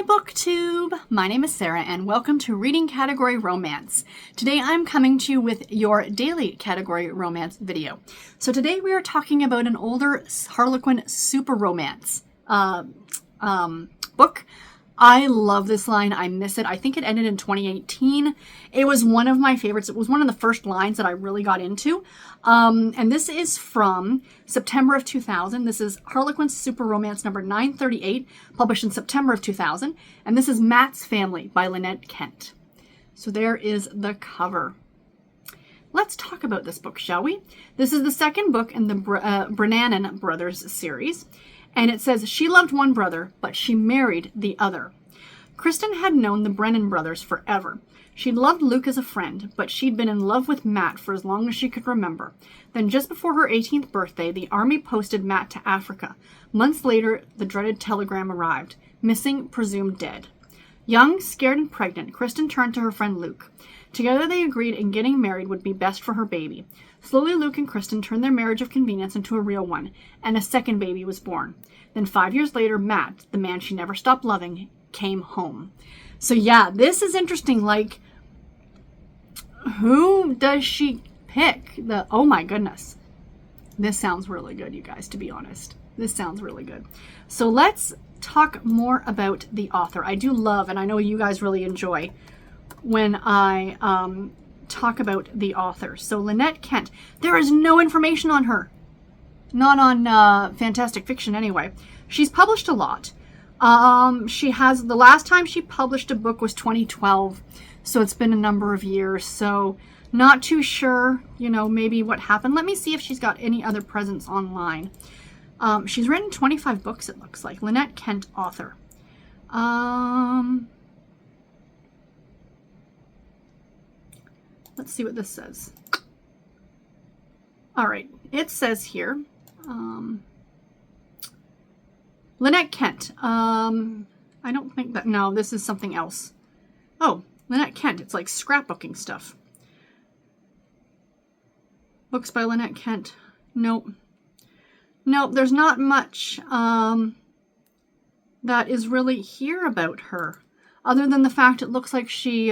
BookTube! My name is Sarah and welcome to Reading Category Romance. Today I'm coming to you with your daily category romance video. So today we are talking about an older Harlequin super romance book. I love this line. I miss it. I think it ended in 2018. It was one of my favorites. It was one of the first lines that I really got into. And this is from September of 2000. This is Harlequin Super Romance number 938, published in September of 2000. And this is Matt's Family by Lynette Kent. So there is the cover. Let's talk about this book, shall we? This is the second book in the Brannanen Brothers series. And it says, she loved one brother, but she married the other. Kristen had known the Brennan brothers forever. She loved Luke as a friend, but she'd been in love with Matt for as long as she could remember. Then just before her 18th birthday, the army posted Matt to Africa. Months later, the dreaded telegram arrived. Missing, presumed dead. Young, scared, and pregnant, Kristen turned to her friend Luke. Together they agreed in getting married would be best for her baby. Slowly, Luke and Kristen turned their marriage of convenience into a real one, and a second baby was born. Then 5 years later, Matt, the man she never stopped loving, came home. So yeah, this is interesting. Like, who does she pick? Oh my goodness. This sounds really good, you guys, to be honest. This sounds really good. So let's talk more about the author. I do love, and I know you guys really enjoy, when I talk about the author. So Lynette Kent, there is no information on her. Not on Fantastic Fiction anyway. She's published a lot. She has, the last time she published a book was 2012. So it's been a number of years. So not too sure, maybe what happened. Let me see if she's got any other presence online. She's written 25 books, it looks like. Lynette Kent, author. Let's see what this says. All right, it says here, Lynette Kent. I don't think that, no, this is something else. Oh, Lynette Kent, it's like scrapbooking stuff. Books by Lynette Kent. Nope. Nope, there's not much that is really here about her, other than the fact it looks like she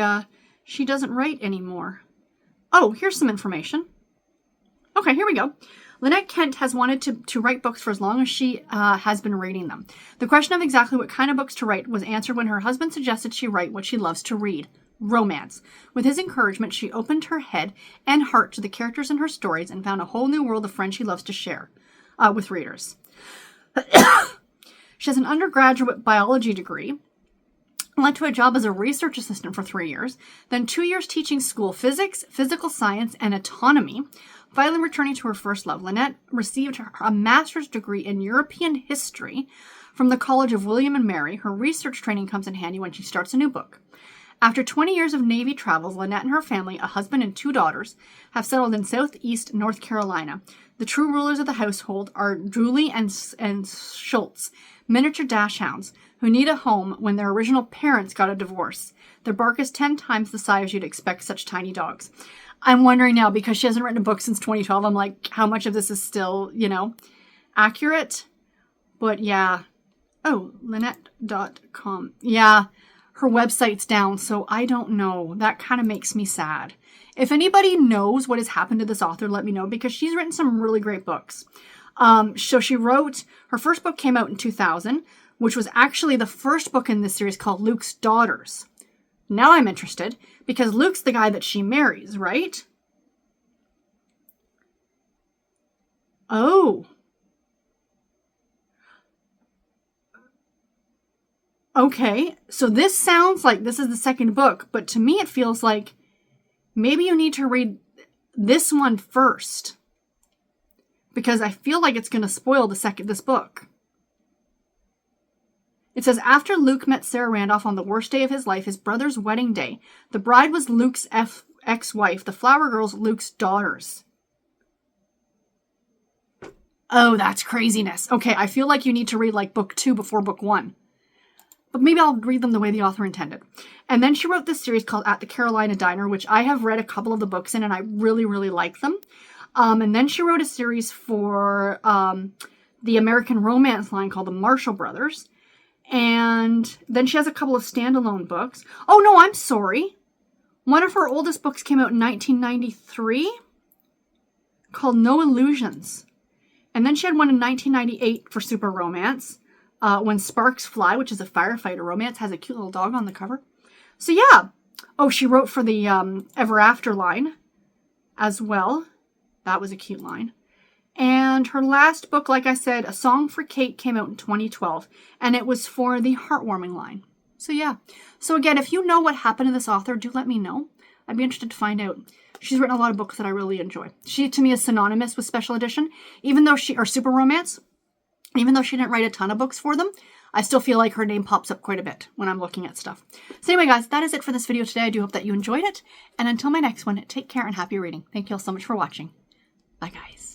doesn't write anymore. Oh, here's some information. Okay, here we go. Lynette Kent has wanted to write books for as long as she has been reading them. The question of exactly what kind of books to write was answered when her husband suggested she write what she loves to read, romance. With his encouragement, she opened her head and heart to the characters in her stories and found a whole new world of friends she loves to share with readers. She has an undergraduate biology degree, led to a job as a research assistant for 3 years, then 2 years teaching school physics, physical science, and autonomy. Finally returning to her first love, Lynette received a master's degree in European history from the College of William and Mary. Her research training comes in handy when she starts a new book. After 20 years of Navy travels, Lynette and her family, a husband and 2 daughters, have settled in southeast North Carolina. The true rulers of the household are Julie and Schultz, miniature dachshunds, who need a home when their original parents got a divorce. Their bark is 10 times the size you'd expect such tiny dogs. I'm wondering now, because she hasn't written a book since 2012, I'm like, how much of this is still, accurate? But yeah. Oh, Lynette.com. Yeah, her website's down, so I don't know. That kind of makes me sad. If anybody knows what has happened to this author, let me know, because she's written some really great books. So she wrote, her first book came out in 2000, which was actually the first book in this series, called Luke's Daughters. Now I'm interested, because Luke's the guy that she marries, right? Oh. Okay, so this sounds like this is the second book, but to me it feels like maybe you need to read this one first, because I feel like it's going to spoil this book. It says, after Luke met Sarah Randolph on the worst day of his life, his brother's wedding day, the bride was Luke's ex-wife, the flower girls Luke's daughters. Oh, that's craziness. Okay, I feel like you need to read like book 2 before book 1. But maybe I'll read them the way the author intended. And then she wrote this series called At the Carolina Diner, which I have read a couple of the books in, and I really, really like them. And then she wrote a series for the American Romance line called The Marshall Brothers. And then she has a couple of standalone books. Oh, no, I'm sorry. One of her oldest books came out in 1993 called No Illusions. And then she had one in 1998 for super romance, When Sparks Fly, which is a firefighter romance, has a cute little dog on the cover. So yeah. Oh, she wrote for the Ever After line as well. That was a cute line. And her last book, like I said, A Song for Kate, came out in 2012. And it was for the Heartwarming line. So yeah. So again, if you know what happened to this author, do let me know. I'd be interested to find out. She's written a lot of books that I really enjoy. She, to me, is synonymous with special edition. Or super romance. Even though she didn't write a ton of books for them, I still feel like her name pops up quite a bit when I'm looking at stuff. So anyway, guys, that is it for this video today. I do hope that you enjoyed it. And until my next one, take care and happy reading. Thank you all so much for watching. Bye, guys.